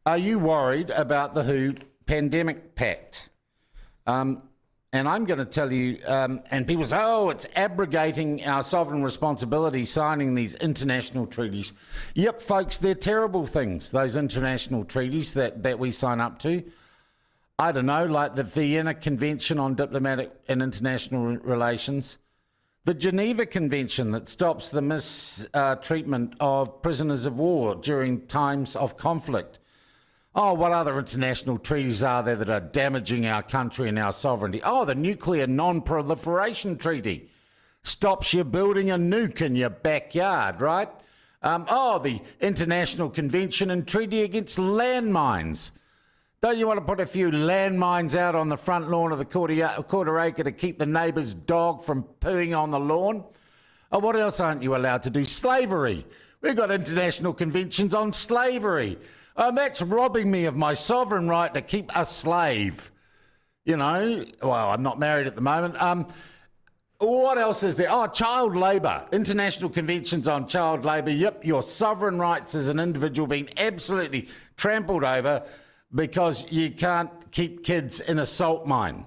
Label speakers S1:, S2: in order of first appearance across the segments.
S1: Are you worried about the WHO pandemic pact? And I'm going to tell you, and people say, oh, it's abrogating our sovereign responsibility signing these international treaties. Yep, folks, they're terrible things, those international treaties that we sign up to. I don't know, like the Vienna Convention on Diplomatic and International Relations, the Geneva Convention that stops the mistreatment of prisoners of war during times of conflict. Oh, what other international treaties are there that are damaging our country and our sovereignty? Oh, the Nuclear Non-Proliferation Treaty stops you building a nuke in your backyard, right? The International Convention and Treaty Against Landmines. Don't you want to put a few landmines out on the front lawn of the quarter acre to keep the neighbour's dog from pooing on the lawn? Oh, what else aren't you allowed to do? Slavery. We've got international conventions on slavery. That's robbing me of my sovereign right to keep a slave. You know, well, I'm not married at the moment. What else is there? Oh, child labour. International conventions on child labour. Yep, your sovereign rights as an individual being absolutely trampled over because you can't keep kids in a salt mine.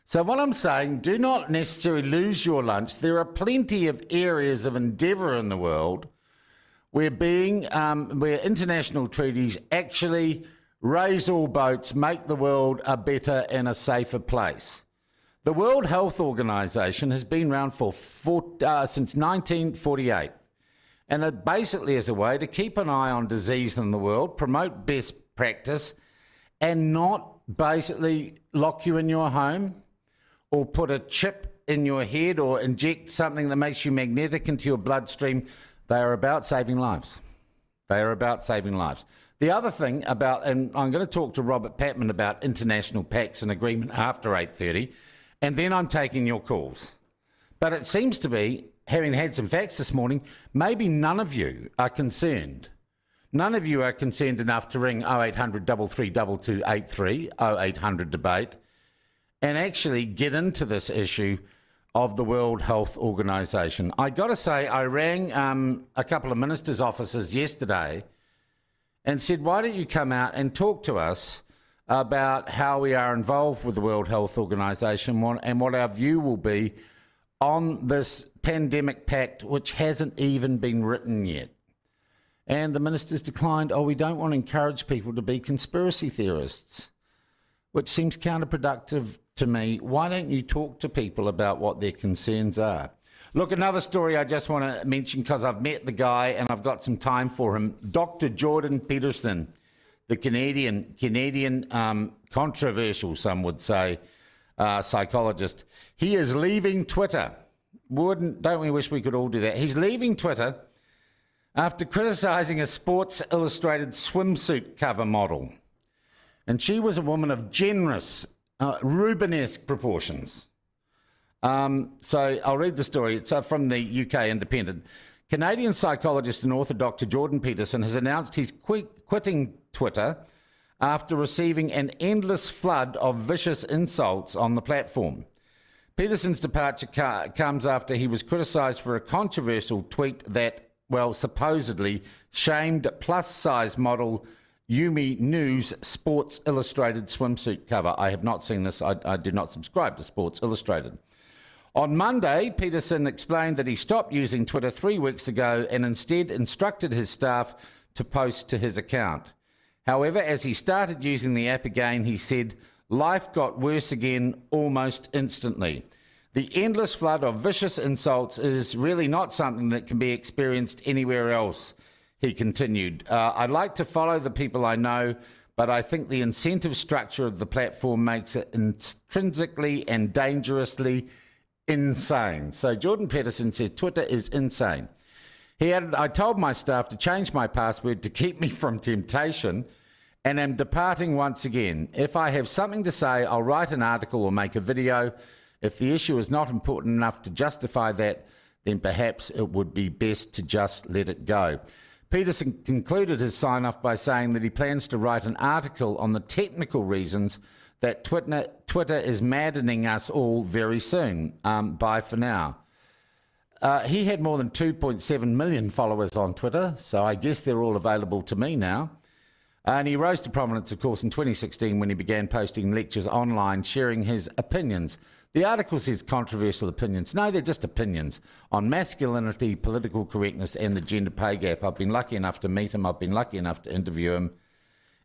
S1: So what I'm saying, do not necessarily lose your lunch. There are plenty of areas of endeavour in the world where international treaties actually raise all boats, make the world a better and a safer place. The World Health Organization has been around since 1948, and it basically is a way to keep an eye on disease in the world, promote best practice, and not basically lock you in your home or put a chip in your head or inject something that makes you magnetic into your bloodstream. They are about saving lives. They are about saving lives. The other thing about, and I'm going to talk to Robert Patman about international pacts and agreement after 8:30, and then I'm taking your calls. But it seems to be, having had some facts this morning, maybe none of you are concerned. None of you are concerned enough to ring 0800 3322 83, 0800 debate, and actually get into this issue of the World Health Organization. I got to say, I rang a couple of ministers' offices yesterday and said, why don't you come out and talk to us about how we are involved with the World Health Organization and what our view will be on this pandemic pact, which hasn't even been written yet. And the ministers declined, we don't want to encourage people to be conspiracy theorists, which seems counterproductive to me. Why don't you talk to people about what their concerns are? Look, another story I just want to mention because I've met the guy and I've got some time for him. Dr. Jordan Peterson, the Canadian controversial, some would say, psychologist. He is leaving Twitter. Don't we wish we could all do that? He's leaving Twitter after criticising a Sports Illustrated swimsuit cover model. And she was a woman of generous, Rubenesque proportions. So I'll read the story. It's from the UK Independent. Canadian psychologist and author Dr. Jordan Peterson has announced he's quitting Twitter after receiving an endless flood of vicious insults on the platform. Peterson's departure comes after he was criticised for a controversial tweet that, supposedly shamed plus-size model Yumi Nu's Sports Illustrated swimsuit cover. I have not seen this. I do not subscribe to Sports Illustrated. On Monday, Peterson explained that he stopped using Twitter 3 weeks ago and instead instructed his staff to post to his account. However, as he started using the app again, he said, life got worse again almost instantly. The endless flood of vicious insults is really not something that can be experienced anywhere else, he continued. I'd like to follow the people I know, but I think the incentive structure of the platform makes it intrinsically and dangerously insane. So Jordan Peterson says Twitter is insane. He added, I told my staff to change my password to keep me from temptation and am departing once again. If I have something to say, I'll write an article or make a video. If the issue is not important enough to justify that, then perhaps it would be best to just let it go. Peterson concluded his sign-off by saying that he plans to write an article on the technical reasons that Twitter is maddening us all very soon. Bye for now. He had more than 2.7 million followers on Twitter, so I guess they're all available to me now. And he rose to prominence, of course, in 2016 when he began posting lectures online, sharing his opinions. The article says controversial opinions. No, they're just opinions on masculinity, political correctness, and the gender pay gap. I've been lucky enough to meet him. I've been lucky enough to interview him.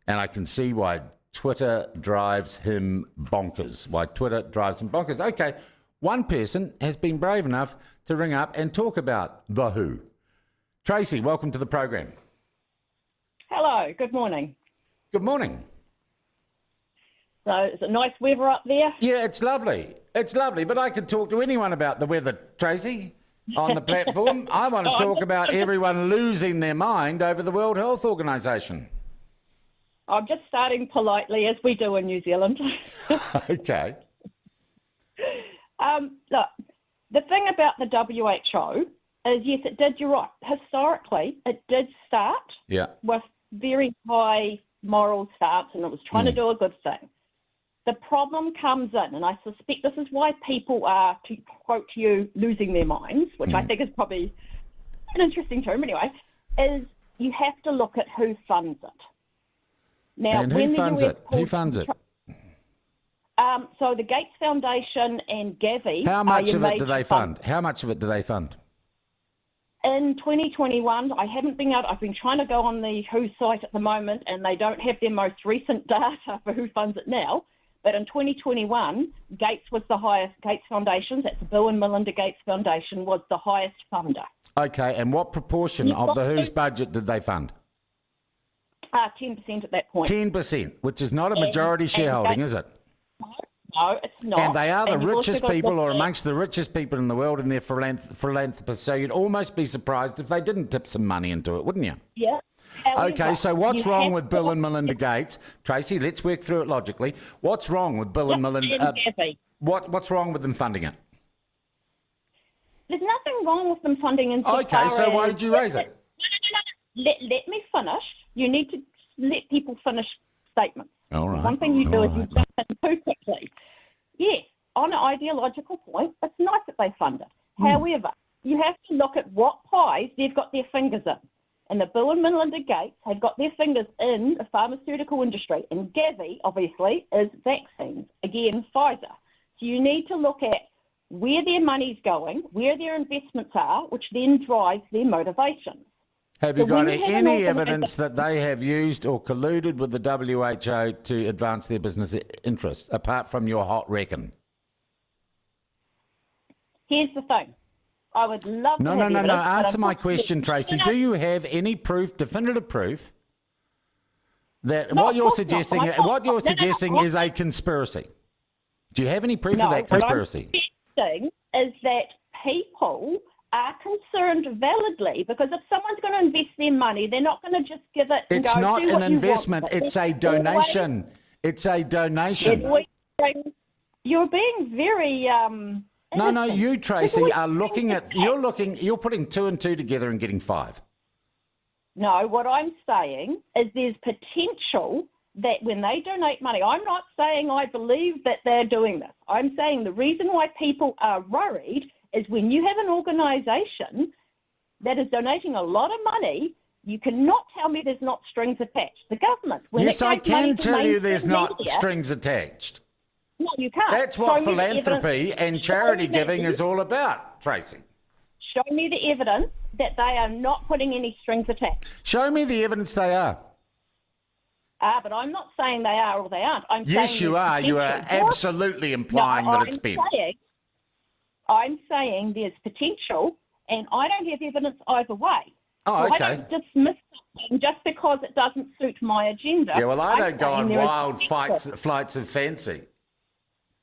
S1: And I can see why Twitter drives him bonkers. Okay, one person has been brave enough to ring up and talk about the WHO. Tracy, welcome to the program.
S2: Hello, good morning.
S1: Good morning.
S2: So is it nice weather up there?
S1: Yeah, it's lovely. It's lovely, but I could talk to anyone about the weather, Tracy, on the platform. I want to talk about everyone losing their mind over the World Health Organization.
S2: I'm just starting politely, as we do in New Zealand.
S1: Okay.
S2: Look, the thing about the WHO is, yes, it did, you're right. Historically, it did start with very high moral stance, and it was trying to do a good thing. The problem comes in, and I suspect this is why people are, to quote you, losing their minds, which I think is probably an interesting term anyway, is you have to look at who funds it. Now,
S1: and who funds it? Who funds it?
S2: So the Gates Foundation and Gavi.
S1: How much of it do they fund? How much of it do they fund?
S2: In 2021, I've been trying to go on the WHO site at the moment, and they don't have their most recent data for who funds it now. But in 2021, Gates was the highest. Gates Foundation, that's the Bill and Melinda Gates Foundation, was the highest funder.
S1: Okay, and what proportion of the WHO's budget did they fund?
S2: 10% at that point.
S1: 10%, which is not a majority shareholding, is it?
S2: No, it's not.
S1: And they are the richest people, or amongst the richest people in the world, and they're philanthropists. So you'd almost be surprised if they didn't tip some money into it, wouldn't you?
S2: Yeah. However,
S1: okay, so what's wrong with Bill and Melinda Gates? Tracy, let's work through it logically. What's wrong with Bill and Melinda? What's wrong with them funding it?
S2: There's nothing wrong with them funding it.
S1: Okay, so why did you raise it?
S2: No. Let me finish. You need to let people finish statements.
S1: All right.
S2: One thing you do is you jump in too quickly. Yes, on an ideological point, it's nice that they fund it. However, you have to look at what pies they've got their fingers in. And the Bill and Melinda Gates have got their fingers in the pharmaceutical industry. And Gavi, obviously, is vaccines. Again, Pfizer. So you need to look at where their money's going, where their investments are, which then drives their motivations.
S1: Have you got any evidence that they have used or colluded with the WHO to advance their business interests, apart from your hot reckon?
S2: Here's the thing. I would love to have evidence,
S1: Answer my question, Tracy. Do you have any proof, definitive proof, that what you're suggesting is a conspiracy? Do you have any proof of that conspiracy?
S2: What I'm suggesting is that people are concerned validly, because if someone's going to invest their money, they're not going to just give it and
S1: It's not an investment, it's a donation. It's a donation.
S2: You're being very...
S1: No, you, Tracy, are looking at... You're putting 2 and 2 together and getting 5.
S2: No, what I'm saying is there's potential that when they donate money, I'm not saying I believe that they're doing this. I'm saying the reason why people are worried is when you have an organisation that is donating a lot of money, you cannot tell me there's not strings attached. The government...
S1: Yes, I can tell you there's not strings attached.
S2: No, you can't.
S1: That's what philanthropy and charity giving is all about, Tracy.
S2: Show me the evidence that they are not putting any strings attached.
S1: Show me the evidence they are.
S2: But I'm not saying they are or they aren't.
S1: Yes, you are. You are absolutely implying that it's been.
S2: I'm saying there's potential, and I don't have evidence either way.
S1: Oh, okay.
S2: I don't dismiss something just because it doesn't suit my agenda.
S1: Yeah, well, I don't go on wild flights of fancy.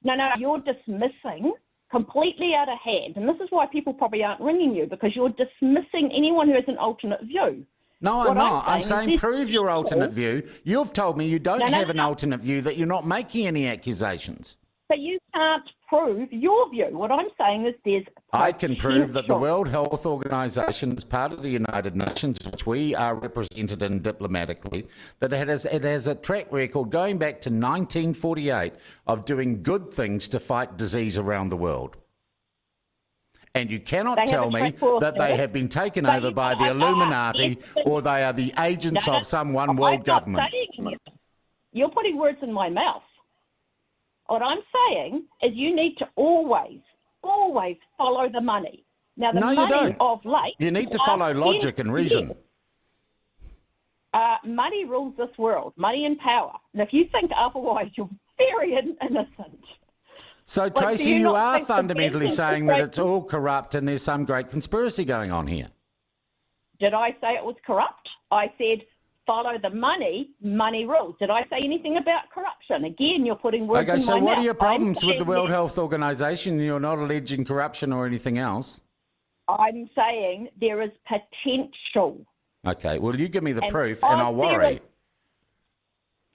S2: No, you're dismissing completely out of hand. And this is why people probably aren't ringing you, because you're dismissing anyone who has an alternate view.
S1: No, I'm not. I'm saying prove your alternate view. You've told me you don't have an alternate view, that you're not making any accusations.
S2: But you can't prove your view. What I'm saying is there's...
S1: I can prove that the World Health Organization is part of the United Nations, which we are represented in diplomatically, that it has a track record going back to 1948 of doing good things to fight disease around the world. And you cannot tell me that they have been taken over by the Illuminati or they are the agents of some one world government.
S2: You're putting words in my mouth. What I'm saying is you need to always follow the money. Now, the money
S1: you don't.
S2: Of late...
S1: You need to follow logic and reason.
S2: Money rules this world. Money and power. And if you think otherwise, you're very innocent.
S1: So, Tracy, you are fundamentally saying that it's all corrupt and there's some great conspiracy going on here.
S2: Did I say it was corrupt? I said follow the money, money rules. Did I say anything about corruption? Again, you're putting words in my mouth.
S1: Okay, so what are your problems with the World Health Organization? You're not alleging corruption or anything else.
S2: I'm saying there is potential.
S1: Okay, well, you give me the proof and I'll worry.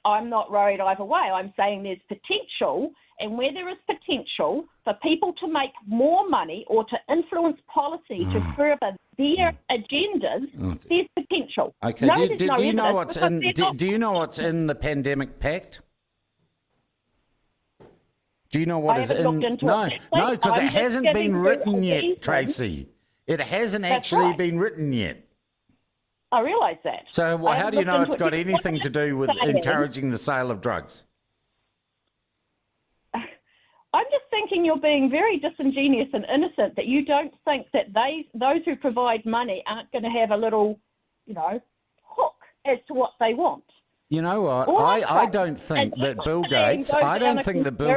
S2: I'm not worried either way. I'm saying there's potential, and where there is potential for people to make more money or to influence policy to further their agendas, there's potential.
S1: Okay, do you know what's in the pandemic pact? Do you know what is in? No, because it hasn't been written yet, Tracy. It hasn't actually been written yet.
S2: I realise that.
S1: So how do you know it's got anything to do with encouraging the sale of drugs?
S2: I'm just thinking you're being very disingenuous and innocent, that you don't think that those who provide money aren't going to have a little, hook as to what they want.
S1: You know what? I don't think that Bill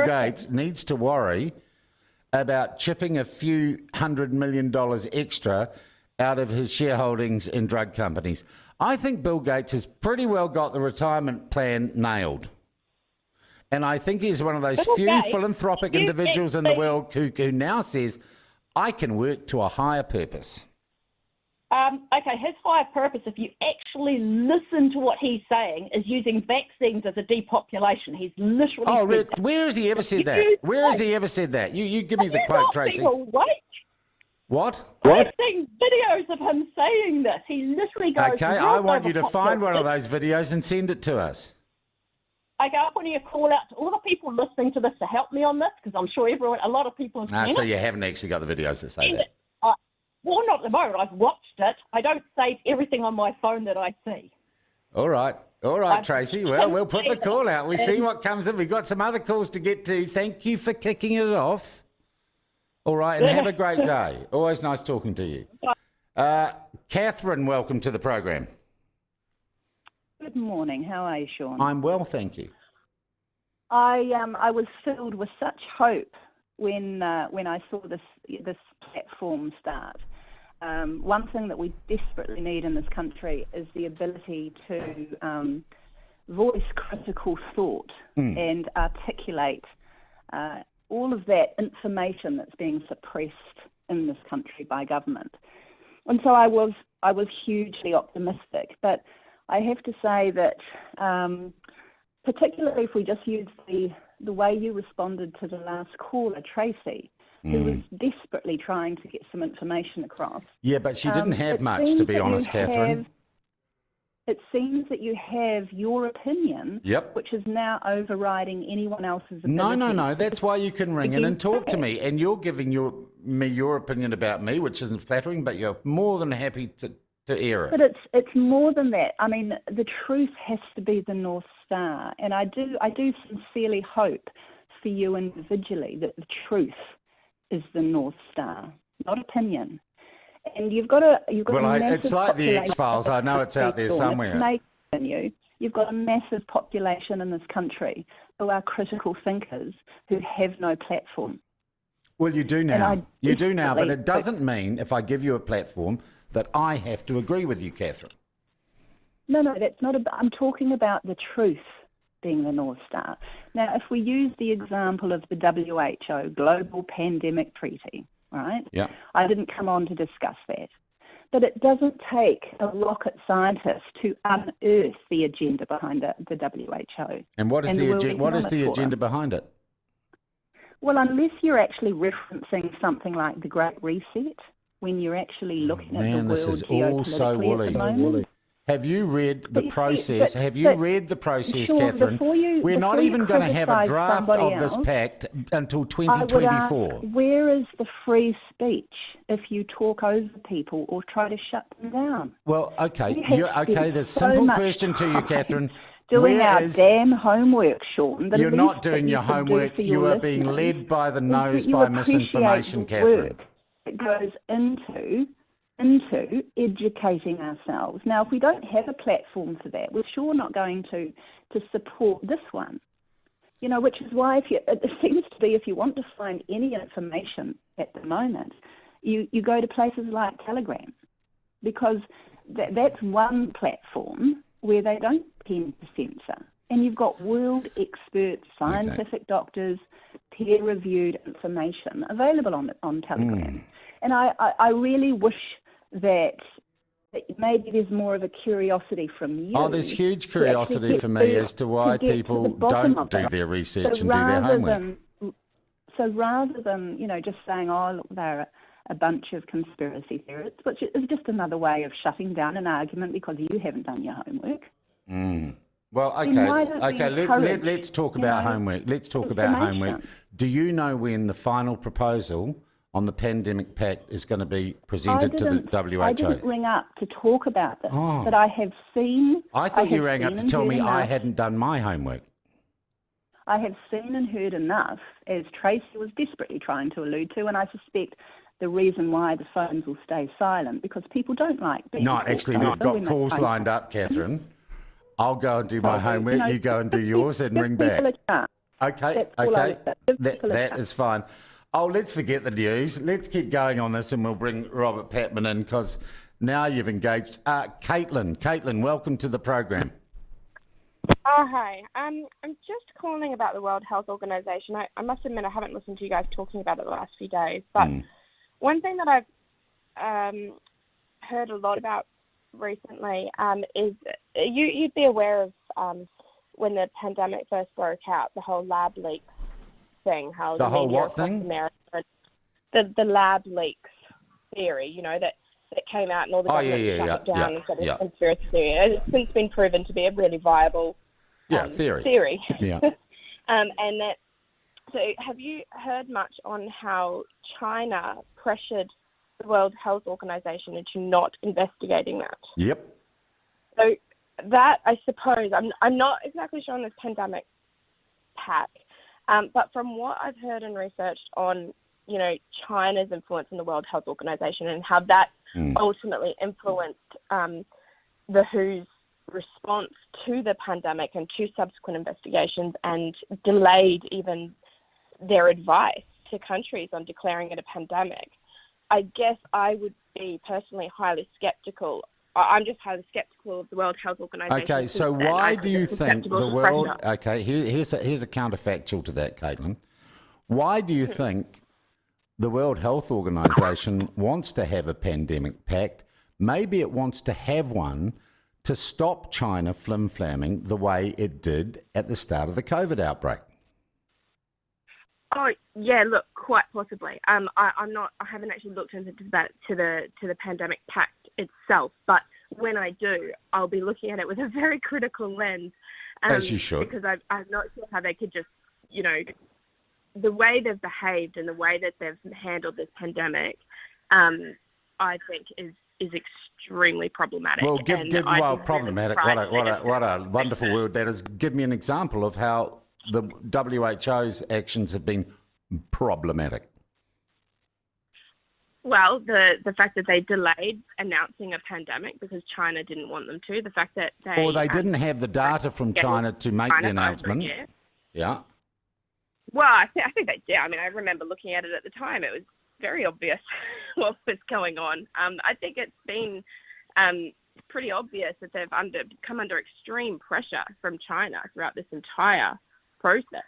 S1: Gates needs to worry about chipping a few $100 million extra out of his shareholdings in drug companies. I think Bill Gates has pretty well got the retirement plan nailed. And I think he's one of those few philanthropic individuals in the world who now says, I can work to a higher purpose.
S2: Okay, his higher purpose, if you actually listen to what he's saying, is using vaccines as a depopulation. He's literally said that.
S1: Where has he ever said that? Where has he ever said that? You give me the quote, Tracy. What?
S2: I've seen videos of him saying this. He literally goes...
S1: Okay, I want you to find one of those videos and send it to us.
S2: Okay, I want you to call out to all the people listening to this to help me on this, because I'm sure a lot of people have seen it.
S1: So you haven't actually got the videos that say that?
S2: Well, not at the moment. I've watched it. I don't save everything on my phone that I see.
S1: All right, Tracy. Well, we'll put the call out. We'll see what comes in. We've got some other calls to get to. Thank you for kicking it off. All right, and have a great day. Always nice talking to you. Catherine, welcome to the program.
S3: Good morning. How are you, Sean?
S1: I'm well, thank you.
S3: I was filled with such hope when I saw this platform start. One thing that we desperately need in this country is the ability to voice critical thought and articulate all of that information that's being suppressed in this country by government. And so I was hugely optimistic, but I have to say that particularly if we just use the way you responded to the last caller, Tracy, who was desperately trying to get some information across.
S1: Yeah, but she didn't have much, to be honest, Catherine.
S3: It seemes that you have your opinion, which is now overriding anyone else's opinion.
S1: No. That's why you can ring in and talk to me. And you're giving me your opinion about me, which isn't flattering, but you're more than happy to air it.
S3: But it's more than that. I mean, the truth has to be the North Star. And I do sincerely hope for you individually that the truth is the North Star, not opinion. And you've got
S1: it's like the X-Files. I know it's out there somewhere.
S3: You've got a massive population in this country who are critical thinkers who have no platform.
S1: Well, you do now. But it doesn't mean if I give you a platform that I have to agree with you, Catherine.
S3: No, that's not. I'm talking about the truth being the North Star. Now, if we use the example of the WHO Global Pandemic Treaty, right?
S1: Yeah.
S3: I didn't come on to discuss that. But it doesn't take a rocket scientist to unearth the agenda behind the WHO.
S1: And what is the agenda behind it?
S3: Well, unless you're actually referencing something like the Great Reset, when you're actually looking at the world
S1: this is all so woolly. Have you read the process? Have you read the process, Sean, Catherine? We're not even going to have a draft of this pact until 2024.
S3: Where is the free speech if you talk over people or try to shut them down?
S1: Well, okay. The simple question to you, Catherine.
S3: doing our damn homework, Sean.
S1: You're not doing your homework. You are being led by the nose by misinformation, Catherine.
S3: It goes into educating ourselves. Now, if we don't have a platform for that, we're sure not going to support this one. You know, which is why it seems to be if you want to find any information at the moment, you go to places like Telegram, because that's one platform where they don't tend to censor. And you've got world experts, scientific doctors, peer-reviewed information available on Telegram. And I really wish that maybe there's more of a curiosity from you.
S1: Oh, there's huge curiosity for me as to why people don't do their research and do their homework.
S3: So rather than, you know, just saying, oh, look, they're a bunch of conspiracy theorists, which is just another way of shutting down an argument because you haven't done your homework.
S1: Well, okay. Let's talk about homework. Let's talk about homework. Do you know when the final proposal on the pandemic pact is going to be presented to the WHO?
S3: I didn't ring up to talk about this, but I have seen...
S1: I thought you rang up to tell me I hadn't done my homework.
S3: I have seen and heard enough, as Tracy was desperately trying to allude to, and I suspect the reason why the phones will stay silent, because people don't like being...
S1: No, actually, we've got calls lined up, Catherine. I'll go and do my homework, you go and do yours and ring back. Okay, that is fine. Oh, let's forget the news. Let's keep going on this and we'll bring Robert Patman in because now you've engaged. Caitlin, welcome to the program.
S4: Oh, hi. I'm just calling about the World Health Organization. I must admit I haven't listened to you guys talking about it the last few days, but one thing that I've heard a lot about recently is you'd be aware of when the pandemic first broke out, the whole lab leaks thing, how
S1: the whole what thing?
S4: America, the lab leaks theory, you know, that came out and all the government shut it down and said it's a conspiracy theory. It's since been proven to be a really viable theory.
S1: Yeah.
S4: And that. So, have you heard much on how China pressured the World Health Organization into not investigating that?
S1: Yep.
S4: So that, I suppose, I'm not exactly sure on this pandemic pact. But from what I've heard and researched on, you know, China's influence in the World Health Organization and how that ultimately influenced the WHO's response to the pandemic and to subsequent investigations and delayed even their advice to countries on declaring it a pandemic, I guess I would be personally highly skeptical. I'm just highly skeptical of the World Health Organization.
S1: Okay, so why do you think the world... Okay, here's a counterfactual to that, Caitlin. Why do you think the World Health Organization wants to have a pandemic pact? Maybe it wants to have one to stop China flim-flamming the way it did at the start of the COVID outbreak.
S4: Oh yeah, look, quite possibly. I haven't actually looked into that to the pandemic pact itself, but when I do, I'll be looking at it with a very critical lens.
S1: As you should,
S4: because I'm not sure how they could just, you know, the way they've behaved and the way that they've handled this pandemic, I think is extremely problematic.
S1: Well, problematic. What a wonderful word that is. Give me an example of how the WHO's actions have been problematic.
S4: Well, the fact that they delayed announcing a pandemic because China didn't want them to, the fact that they...
S1: Or they didn't have the data from China to make the announcement. Yeah.
S4: Well, I think they did. I mean, I remember looking at it at the time. It was very obvious what was going on. I think it's been pretty obvious that they've come under extreme pressure from China throughout this entire process.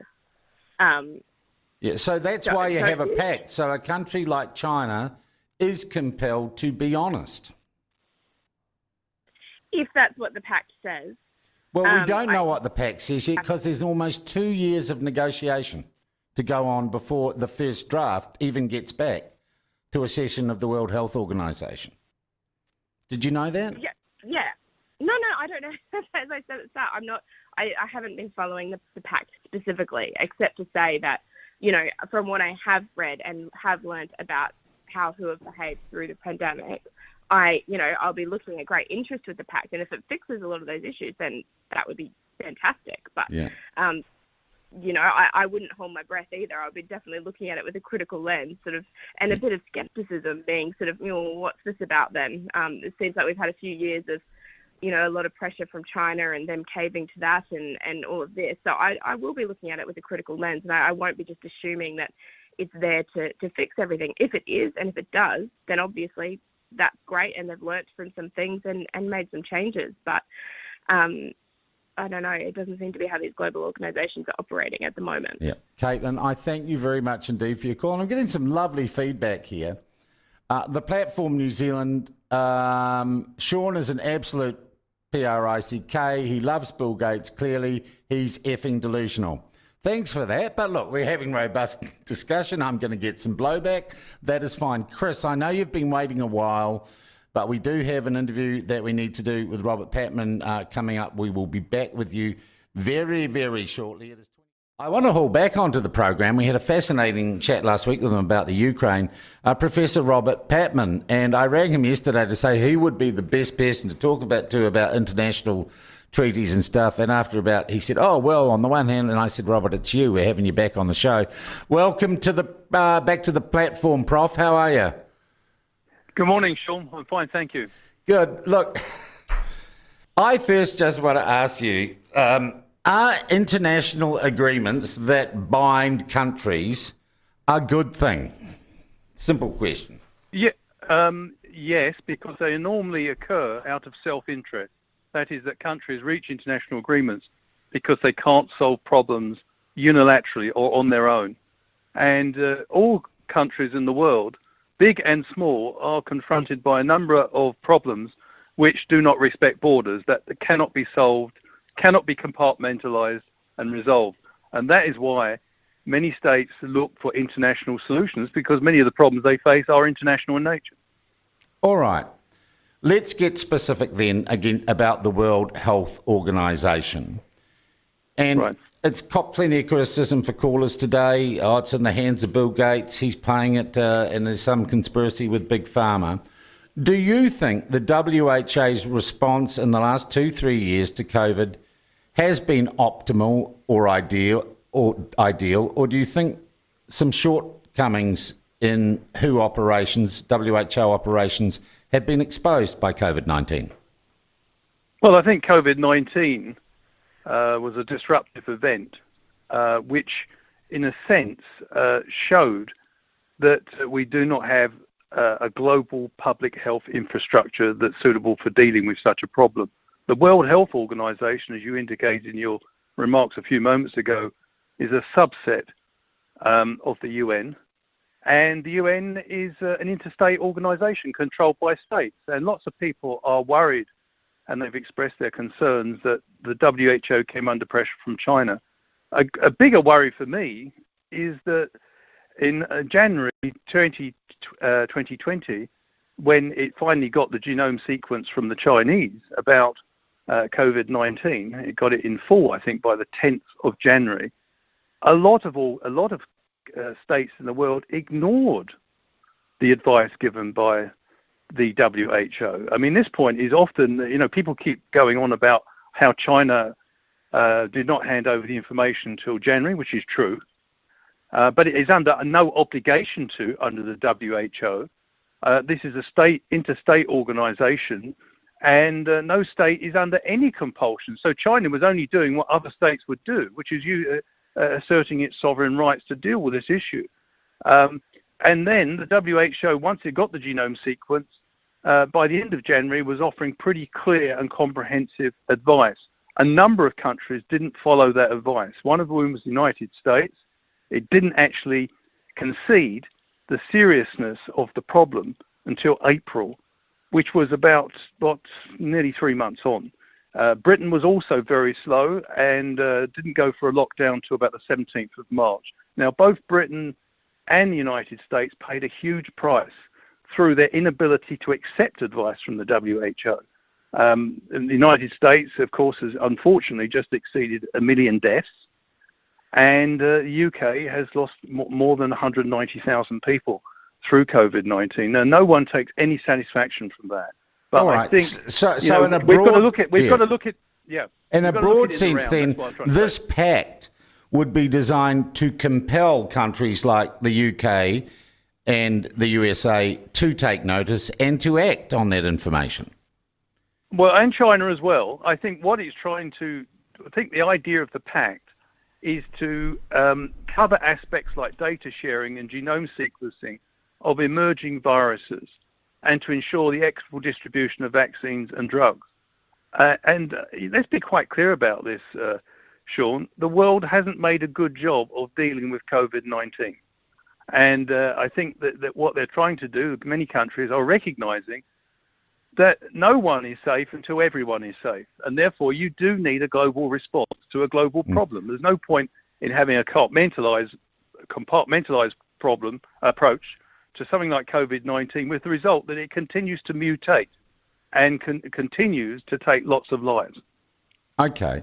S1: So that's why you have a pact. So a country like China is compelled to be honest.
S4: If that's what the pact says.
S1: Well, we don't know what the pact says yet because there's almost 2 years of negotiation to go on before the first draft even gets back to a session of the World Health Organization. Did you know that?
S4: Yeah. No, I don't know. As I said at the start, I haven't been following the pact specifically, except to say that, you know, from what I have read and have learned about how WHO have behaved through the pandemic, I'll be looking at great interest with the pact, and if it fixes a lot of those issues, then that would be fantastic. But, you know, I wouldn't hold my breath either. I'll be definitely looking at it with a critical lens, sort of, and a bit of skepticism, being sort of, you know, what's this about then? It seems like we've had a few years of, you know, a lot of pressure from China and them caving to that and all of this. So I will be looking at it with a critical lens, and I won't be just assuming that it's there to fix everything. If it is, and if it does, then obviously that's great, and they've learnt from some things and made some changes. But I don't know, it doesn't seem to be how these global organisations are operating at the moment.
S1: Yeah. Caitlin, I thank you very much indeed for your call. And I'm getting some lovely feedback here. The platform New Zealand, Sean is an absolute PRICK. He loves Bill Gates. Clearly, he's effing delusional. Thanks for that. But look, we're having robust discussion. I'm going to get some blowback. That is fine. Chris, I know you've been waiting a while, but we do have an interview that we need to do with Robert Patman coming up. We will be back with you very, very shortly. I want to haul back onto the program. We had a fascinating chat last week with him about the Ukraine, Professor Robert Patman, and I rang him yesterday to say he would be the best person to talk about international treaties and stuff. And he said, oh, well, on the one hand, and I said, Robert, it's you. We're having you back on the show. Welcome to the back to the platform, Prof. How are you?
S5: Good morning, Sean. I'm fine, thank you.
S1: Good. Look, I first just want to ask you, are international agreements that bind countries a good thing? Simple question.
S5: Yeah, yes, because they normally occur out of self-interest. That is, that countries reach international agreements because they can't solve problems unilaterally or on their own. And all countries in the world, big and small, are confronted by a number of problems which do not respect borders, that cannot be solved, cannot be compartmentalized and resolved. And that is why many states look for international solutions, because many of the problems they face are international in nature.
S1: All right. Let's get specific then, again, about the World Health Organization. And it's copped plenty of criticism for callers today. Oh, it's in the hands of Bill Gates. He's playing it, and there's some conspiracy with Big Pharma. Do you think the WHA's response in the last 2-3 years to COVID has been optimal or ideal, or do you think some shortcomings in WHO operations, WHO operations, have been exposed by COVID-19?
S5: Well, I think COVID-19 was a disruptive event, which, in a sense, showed that we do not have a global public health infrastructure that's suitable for dealing with such a problem. The World Health Organization, as you indicated in your remarks a few moments ago, is a subset of the UN. And the UN is an interstate organization controlled by states. And lots of people are worried, and they've expressed their concerns, that the WHO came under pressure from China. A bigger worry for me is that in January 2020, when it finally got the genome sequence from the Chinese about COVID-19, it got it in full, I think, by the 10th of January. A lot of states in the world ignored the advice given by the WHO. I mean, this point is often, people keep going on about how China did not hand over the information until January, which is true, but it is under no obligation to under the WHO. This is a interstate organization, and no state is under any compulsion. So China was only doing what other states would do, which is asserting its sovereign rights to deal with this issue. And then the WHO, once it got the genome sequence, by the end of January, was offering pretty clear and comprehensive advice. A number of countries didn't follow that advice, one of whom was the United States. It didn't actually concede the seriousness of the problem until April, which was about nearly 3 months on. Britain was also very slow and didn't go for a lockdown until about the 17th of March. Now, both Britain and the United States paid a huge price through their inability to accept advice from the WHO. The United States, of course, has unfortunately just exceeded 1 million deaths, and the UK has lost more than 190,000 people through COVID-19. Now, no one takes any satisfaction from that. But
S1: all right.
S5: I think
S1: so in a
S5: we've
S1: broad,
S5: got to look at
S1: In a broad sense, then, this pact would be designed to compel countries like the UK and the USA to take notice and to act on that information.
S5: Well, and China as well. I think the idea of the pact is to cover aspects like data sharing and genome sequencing of emerging viruses and to ensure the equitable distribution of vaccines and drugs. And let's be quite clear about this, Sean. The world hasn't made a good job of dealing with COVID-19. And I think that what they're trying to do, many countries are recognizing that no one is safe until everyone is safe. And therefore, you do need a global response to a global problem. There's no point in having a compartmentalized problem approach to something like COVID-19 with the result that it continues to mutate and continues to take lots of lives.
S1: Okay.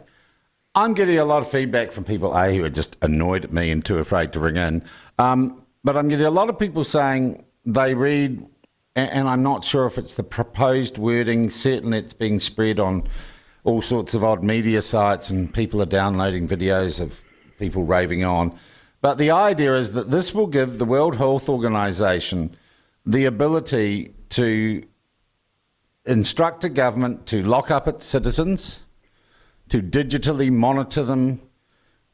S1: I'm getting a lot of feedback from people, who are just annoyed at me and too afraid to ring in. But I'm getting a lot of people saying they read, and I'm not sure if it's the proposed wording, certainly it's being spread on all sorts of odd media sites and people are downloading videos of people raving on. But the idea is that this will give the World Health Organization the ability to instruct a government to lock up its citizens, to digitally monitor them,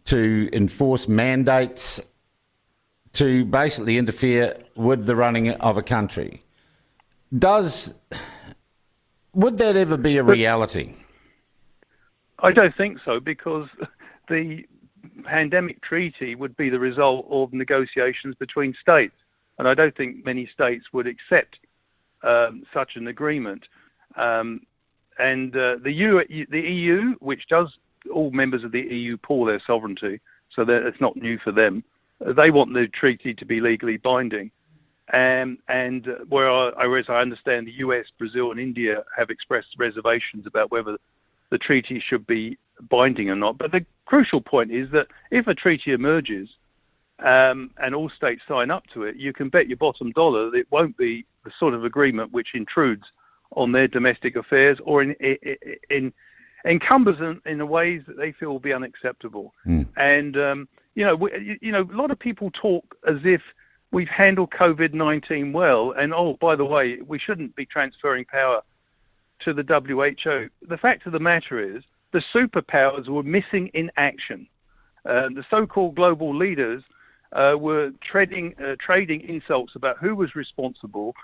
S1: to enforce mandates, to basically interfere with the running of a country. Would that ever be a reality?
S5: I don't think so, because the pandemic treaty would be the result of negotiations between states. And I don't think many states would accept such an agreement. The EU, which does, all members of the EU pool their sovereignty, so that it's not new for them. They want the treaty to be legally binding. Whereas I understand the US, Brazil and India have expressed reservations about whether the treaty should be binding or not. But the crucial point is that if a treaty emerges and all states sign up to it, you can bet your bottom dollar that it won't be the sort of agreement which intrudes on their domestic affairs or encumbers them in ways that they feel will be unacceptable. And a lot of people talk as if we've handled COVID-19 well, and by the way, we shouldn't be transferring power to the WHO. The fact of the matter is, the superpowers were missing in action. The so-called global leaders were trading insults about who was responsible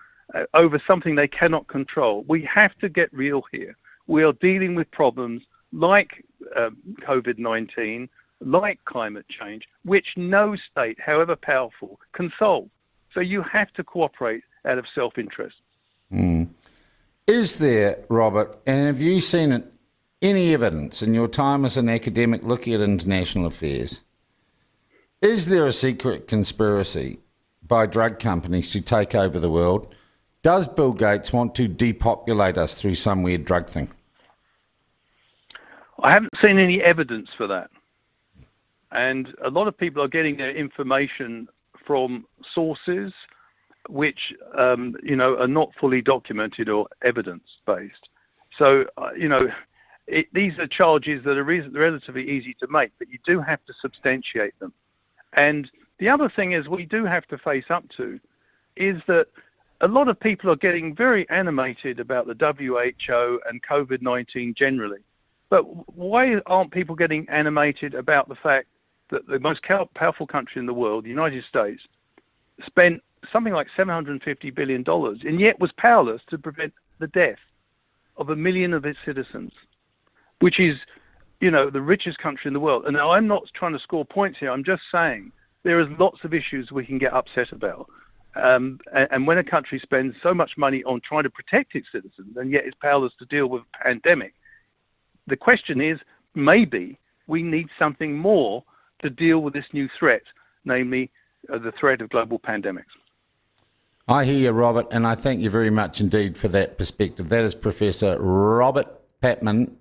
S5: over something they cannot control. We have to get real here. We are dealing with problems like COVID-19, like climate change, which no state, however powerful, can solve. So you have to cooperate out of self-interest.
S1: Is there, Robert, and have you seen any evidence in your time as an academic looking at international affairs, is there a secret conspiracy by drug companies to take over the world? Does Bill Gates want to depopulate us through some weird drug thing?
S5: I haven't seen any evidence for that. And a lot of people are getting their information from sources which, are not fully documented or evidence-based. So, these are charges that are relatively easy to make, but you do have to substantiate them. And the other thing is we do have to face up to is that a lot of people are getting very animated about the WHO and COVID-19 generally. But why aren't people getting animated about the fact that the most powerful country in the world, the United States, spent something like $750 billion and yet was powerless to prevent the death of 1 million of its citizens, which is, the richest country in the world. And now I'm not trying to score points here. I'm just saying there is lots of issues we can get upset about. And when a country spends so much money on trying to protect its citizens and yet is powerless to deal with a pandemic, the question is, maybe we need something more to deal with this new threat, namely the threat of global pandemics.
S1: I hear you, Robert, and I thank you very much indeed for that perspective. That is Professor Robert Patman,